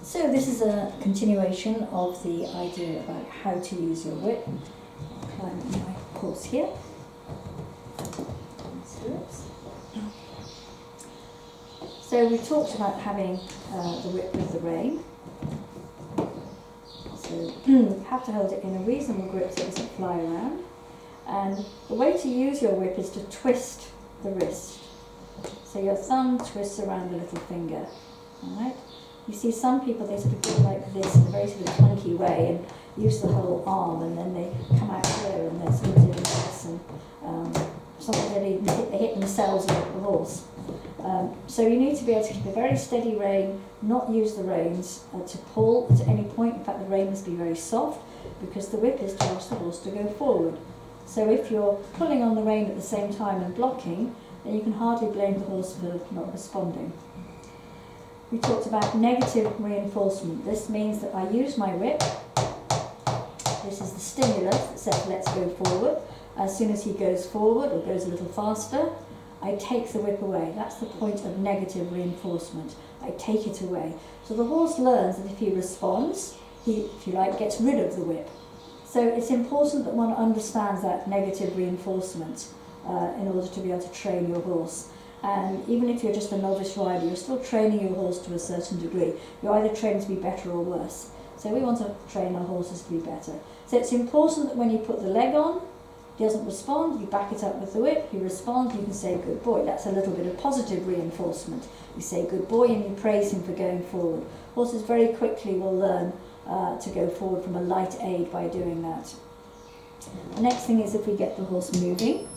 So this is a continuation of the idea about how to use your whip. I'll climb my horse here. So we talked about having the whip with the rein. So you have to hold it in a reasonable grip so it doesn't fly around. And the way to use your whip is to twist the wrist. So your thumb twists around the little finger. Alright? You see some people, they sort of go like this in a very sort of clunky way and use the whole arm, and then they come out here and they're sort of doing this, and sometimes they hit themselves with the horse. So you need to be able to keep a very steady rein, not use the reins to pull at any point. In fact, the rein must be very soft because the whip is to ask the horse to go forward. So if you're pulling on the rein at the same time and blocking, then you can hardly blame the horse for not responding. We talked about negative reinforcement. This means that I use my whip. This is the stimulus that says let's go forward. As soon as he goes forward or goes a little faster, I take the whip away. That's the point of negative reinforcement. I take it away. So the horse learns that if he responds, he, if you like, gets rid of the whip. So it's important that one understands that negative reinforcement in order to be able to train your horse. And even if you're just a novice rider, you're still training your horse to a certain degree. You're either trained to be better or worse. So we want to train our horses to be better. So it's important that when you put the leg on, he doesn't respond, you back it up with the whip, he responds, you can say good boy. That's a little bit of positive reinforcement. You say good boy and you praise him for going forward. Horses very quickly will learn to go forward from a light aid by doing that. The next thing is if we get the horse moving.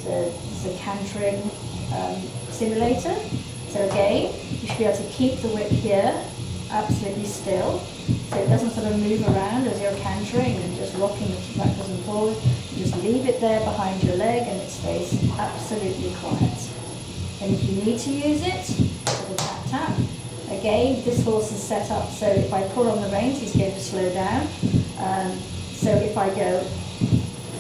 So it's a cantering simulator. So again, you should be able to keep the whip here absolutely still, so it doesn't sort of move around as you're cantering and just rocking it backwards and forwards. You just leave it there behind your leg and it stays absolutely quiet. And if you need to use it, sort of tap tap. Again, this horse is set up so if I pull on the reins, he's going to slow down. So if I go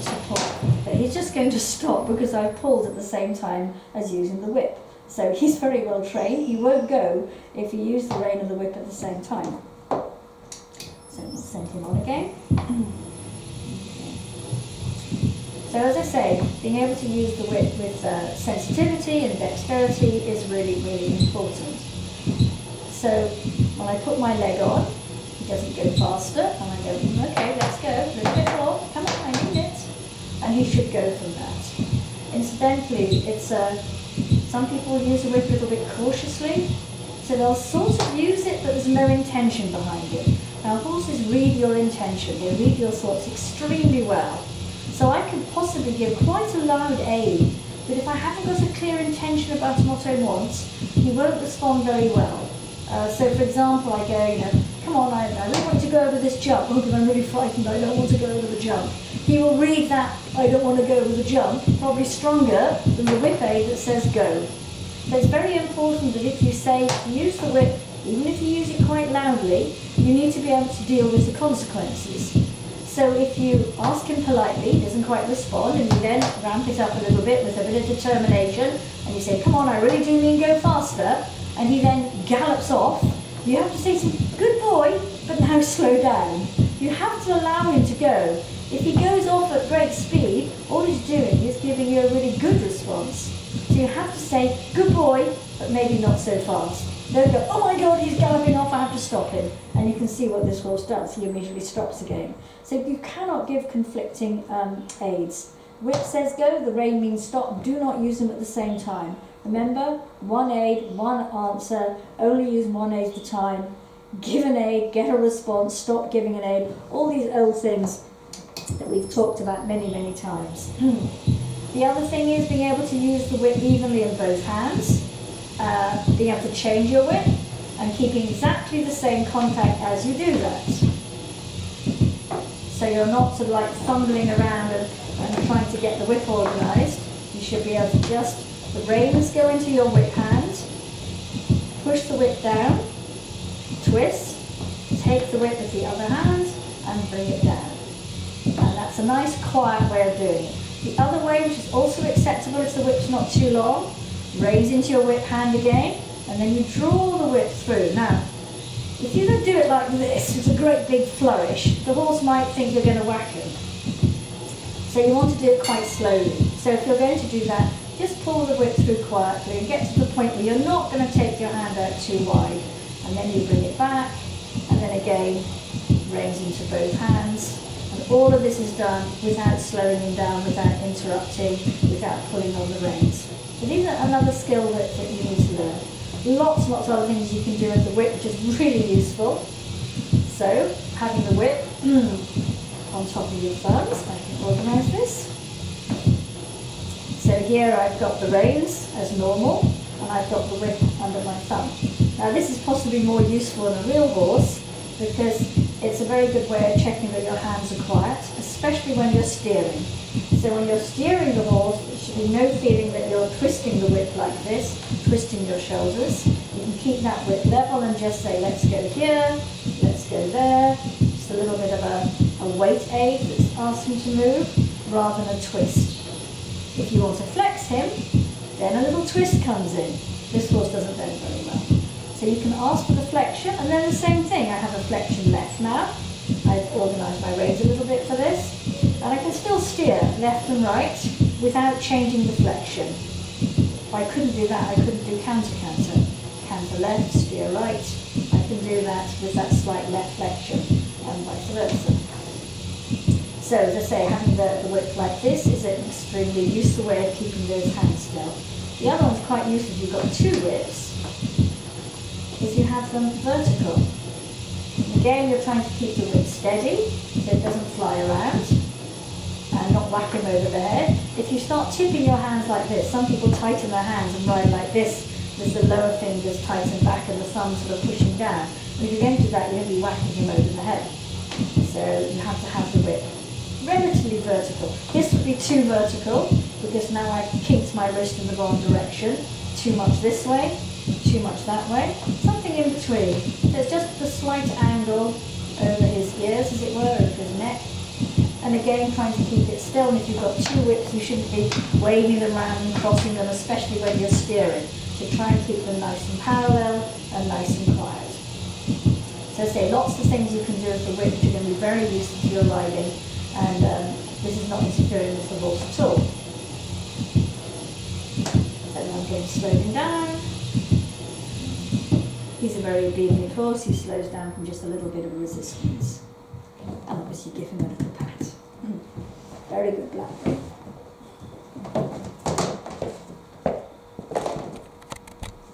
to pull, he's just going to stop because I've pulled at the same time as using the whip. So he's very well trained. He won't go if you use the rein and the whip at the same time. So we'll send him on again. So as I say, being able to use the whip with sensitivity and dexterity is really, really important. So when I put my leg on, he doesn't go faster, and I go, okay, let's go, a little bit more, come on, I need it. And he should go from that. Incidentally, it's some people use the whip a little bit cautiously, so they'll sort of use it, but there's no intention behind it. Now, horses read your intention, they read your thoughts extremely well. So I could possibly give quite a loud aid, but if I haven't got a clear intention about what I want, he won't respond very well. So, for example, I go, come on, I really want to go over this jump, because I'm really frightened, I don't want to go over the jump. He will read that, I don't want to go over the jump, probably stronger than the whip aid that says go. So it's very important that if you say to use the whip, even if you use it quite loudly, you need to be able to deal with the consequences. So if you ask him politely, he doesn't quite respond, and you then ramp it up a little bit with a bit of determination, and you say, come on, I really do mean go faster, and he then gallops off, you have to say to him, good boy, but now slow down. You have to allow him to go. If he goes off at great speed, all he's doing is giving you a really good response. So you have to say, good boy, but maybe not so fast. Don't go, oh my God, he's galloping off, I have to stop him. And you can see what this horse does, he immediately stops again. So you cannot give conflicting aids. Whip says go, the rein means stop, do not use them at the same time. Remember, one aid, one answer, only use one aid at a time. Give an aid, get a response, stop giving an aid. All these old things that we've talked about many, many times. The other thing is being able to use the whip evenly in both hands, being able to change your whip, and keeping exactly the same contact as you do that. So you're not sort of like fumbling around and trying to get the whip organised. You should be able to just, the reins go into your whip hand, push the whip down, twist, take the whip with the other hand, and bring it down. And that's a nice quiet way of doing it. The other way, which is also acceptable if the whip's not too long, raise into your whip hand again, and then you draw the whip through. Now, if you don't do it like this, with a great big flourish, the horse might think you're going to whack him. So you want to do it quite slowly. So if you're going to do that, just pull the whip through quietly and get to the point where you're not going to take your hand out too wide. And then you bring it back, and then again, reins into both hands. And all of this is done without slowing him down, without interrupting, without pulling on the reins. So these are another skill that you need to learn. Lots and lots of other things you can do with the whip, which is really useful. So, having the whip on top of your thumbs, I can organise this. So here I've got the reins as normal, and I've got the whip under my thumb. Now this is possibly more useful in a real horse, because it's a very good way of checking that your hands are quiet, especially when you're steering. So when you're steering the horse, there should be no feeling that you're twisting the whip like this, twisting your shoulders. You can keep that whip level and just say, let's go here, let's go there. Just a little bit of a weight aid that's asking to move, rather than a twist. If you want to flex him, then a little twist comes in. This horse doesn't bend very well. So you can ask for the flexion, and then the same thing. I have a flexion left now. I've organised my reins a little bit for this. And I can still steer left and right without changing the flexion. If I couldn't do that, I couldn't do counter-counter. Counter left, steer right. I can do that with that slight left flexion, and vice versa. So, as I say, having the whip like this is an extremely useful way of keeping those hands still. The other one's quite useful if you've got two whips, is you have them vertical. And again, you're trying to keep the whip steady so it doesn't fly around and not whack him over the head. If you start tipping your hands like this, some people tighten their hands and ride like this with the lower fingers tightened back and the thumb sort of pushing down. And if you're going to do that, you're going to be whacking him over the head. So you have to have the whip relatively vertical. This would be too vertical because now I've kinked my wrist in the wrong direction. Too much this way, too much that way. Something in between. So it's just a slight angle over his ears, as it were, over his neck. And again, trying to keep it still. And if you've got two whips, you shouldn't be waving them around and crossing them, especially when you're steering. So try and keep them nice and parallel and nice and quiet. So I say, lots of things you can do with the whip which are going to be very useful to your riding. And this is not interfering with the horse at all. So now I'm going to slow him down. He's a very obedient horse. He slows down from just a little bit of resistance. And obviously give him a little pat. Very good, Blackberry.